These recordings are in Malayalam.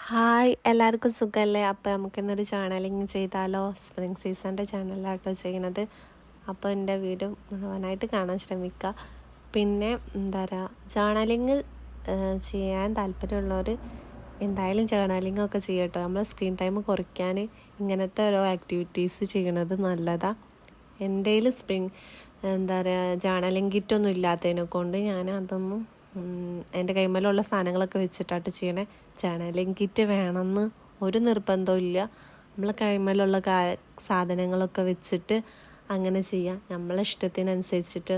ഹായ്, എല്ലാവർക്കും സുഖമല്ലേ? അപ്പോൾ നമുക്കിന്നൊരു ജേർണലിങ് ചെയ്താലോ? സ്പ്രിംഗ് സീസണിൻ്റെ ജേർണലാട്ടോ ചെയ്യണത്. അപ്പോൾ എൻ്റെ വീഡിയോ മുഴുവനായിട്ട് കാണാൻ ശ്രമിക്കുക. പിന്നെ എന്താ പറയുക, ജേർണലിങ് ചെയ്യാൻ താല്പര്യമുള്ളവർ എന്തായാലും ജേർണലിങ് ഒക്കെ ചെയ്യട്ടോ. നമ്മൾ സ്ക്രീൻ ടൈം കുറയ്ക്കാൻ ഇങ്ങനത്തെ ഓരോ ആക്ടിവിറ്റീസ് ചെയ്യണത് നല്ലതാണ്. എൻ്റെ കയ്യിൽ എന്താ പറയുക ജേർണലിങ് കിറ്റൊന്നും ഇല്ലാത്തതിനെ കൊണ്ട് ഞാൻ അതൊന്നും എൻ്റെ കൈമേലുള്ള സാധനങ്ങളൊക്കെ വെച്ചിട്ടാട്ട് ചെയ്യണേ. ജേർണലിങ് കിറ്റ് വേണമെന്ന് ഒരു നിർബന്ധവും ഇല്ല. നമ്മളെ കൈമേലുള്ള സാധനങ്ങളൊക്കെ വെച്ചിട്ട് അങ്ങനെ ചെയ്യാം. നമ്മളെ ഇഷ്ടത്തിനനുസരിച്ചിട്ട്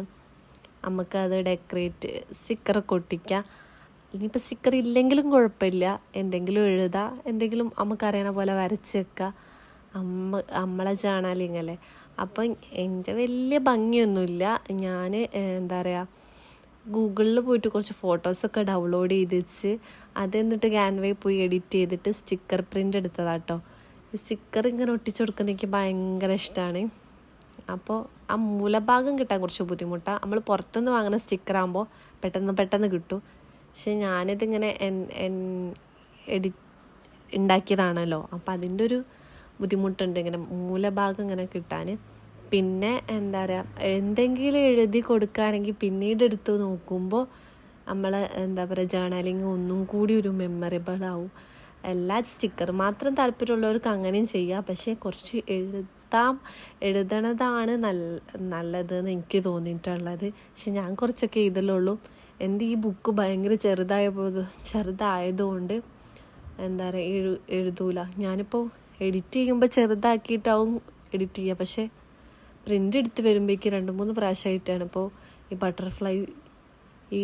നമുക്കത് ഡെക്കറേറ്റ് സ്റ്റിക്കറൊക്കെ ഒട്ടിക്കുക. ഇനിയിപ്പോൾ സ്റ്റിക്കർ ഇല്ലെങ്കിലും കുഴപ്പമില്ല, എന്തെങ്കിലും എഴുതുക, എന്തെങ്കിലും നമുക്കറിയണ പോലെ വരച്ച് വെക്കുക. നമ്മളെ ജേർണലിങ് അല്ലേ. അപ്പം എൻ്റെ വലിയ ഭംഗിയൊന്നുമില്ല. ഞാൻ എന്താ പറയുക, ഗൂഗിളിൽ പോയിട്ട് കുറച്ച് ഫോട്ടോസൊക്കെ ഡൗൺലോഡ് ചെയ്ത് വെച്ച് അത് എന്നിട്ട് ക്യാൻവയിൽ പോയി എഡിറ്റ് ചെയ്തിട്ട് സ്റ്റിക്കർ പ്രിൻ്റ് എടുത്തതാട്ടോ. ഈ സ്റ്റിക്കർ ഇങ്ങനെ ഒട്ടിച്ചു കൊടുക്കുന്നത് എനിക്ക് ഭയങ്കര ഇഷ്ടമാണ്. അപ്പോൾ ആ മൂലഭാഗം കിട്ടാൻ കുറച്ച് ബുദ്ധിമുട്ടാണ്. നമ്മൾ പുറത്തുനിന്ന് വാങ്ങുന്ന സ്റ്റിക്കറാകുമ്പോൾ പെട്ടെന്ന് കിട്ടും. പക്ഷെ ഞാനിതിങ്ങനെ ഉണ്ടാക്കിയതാണല്ലോ, അപ്പോൾ അതിൻ്റെ ഒരു ബുദ്ധിമുട്ടുണ്ട് ഇങ്ങനെ മൂലഭാഗം ഇങ്ങനെ കിട്ടാൻ. പിന്നെ എന്താ പറയുക, എന്തെങ്കിലും എഴുതി കൊടുക്കുകയാണെങ്കിൽ പിന്നീട് എടുത്ത് നോക്കുമ്പോൾ നമ്മൾ എന്താ പറയുക ജേർണലിങ് ഒന്നും കൂടി ഒരു മെമ്മറബിൾ ആവും. എല്ലാ സ്റ്റിക്കർ മാത്രം താല്പര്യമുള്ളവർക്ക് അങ്ങനെയും ചെയ്യാം. പക്ഷേ കുറച്ച് എഴുതണതാണ് നല്ലതെന്ന് എനിക്ക് തോന്നിയിട്ടുള്ളത്. പക്ഷെ ഞാൻ കുറച്ചൊക്കെ എഴുതലുള്ളൂ. എൻ്റെ ഈ ബുക്ക് ഭയങ്കര ചെറുതായതുകൊണ്ട് എന്താ പറയുക എഴുതൂല. ഞാനിപ്പോൾ എഡിറ്റ് ചെയ്യുമ്പോൾ ചെറുതാക്കിയിട്ടാവും എഡിറ്റ് ചെയ്യുക. പക്ഷേ പ്രിൻ്റ് എടുത്ത് വരുമ്പോഴേക്ക് 2-3 പ്രാവശ്യമായിട്ടാണ്. ഇപ്പോൾ ഈ ബട്ടർഫ്ലൈ, ഈ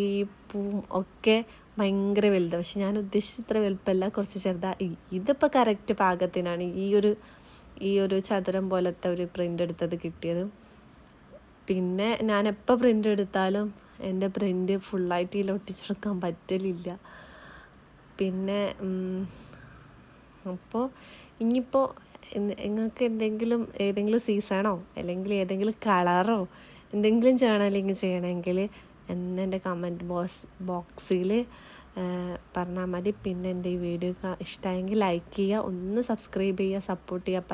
പൂവും ഒക്കെ ഭയങ്കര വലുതാണ്. പക്ഷെ ഞാൻ ഉദ്ദേശിച്ച ഇത്ര വലുപ്പമല്ല, കുറച്ച് ചെറുതാണ്. ഇതിപ്പോൾ കറക്റ്റ് പാകത്തിനാണ് ഈ ഒരു ചതുരം പോലത്തെ ഒരു പ്രിൻ്റ് എടുത്തത് കിട്ടിയത്. പിന്നെ ഞാൻ എപ്പോൾ പ്രിൻ്റ് എടുത്താലും എൻ്റെ പ്രിൻ്റ് ഫുള്ളായിട്ട് ഇതിൽ ഒട്ടിച്ചെടുക്കാൻ പറ്റലില്ല. പിന്നെ അപ്പോൾ ഇനിയിപ്പോൾ നിങ്ങൾക്ക് ഏതെങ്കിലും സീസണോ അല്ലെങ്കിൽ ഏതെങ്കിലും കളറോ എന്തെങ്കിലും ജേർണലിങ് ചെയ്യണമെങ്കിൽ എൻ്റെ കമൻറ്റ് ബോക്സിൽ പറഞ്ഞാൽ മതി. പിന്നെ എൻ്റെ ഈ വീഡിയോ ഇഷ്ടമായെങ്കിൽ ലൈക്ക് ചെയ്യുക, ഒന്ന് സബ്സ്ക്രൈബ് ചെയ്യുക, സപ്പോർട്ട് ചെയ്യുക.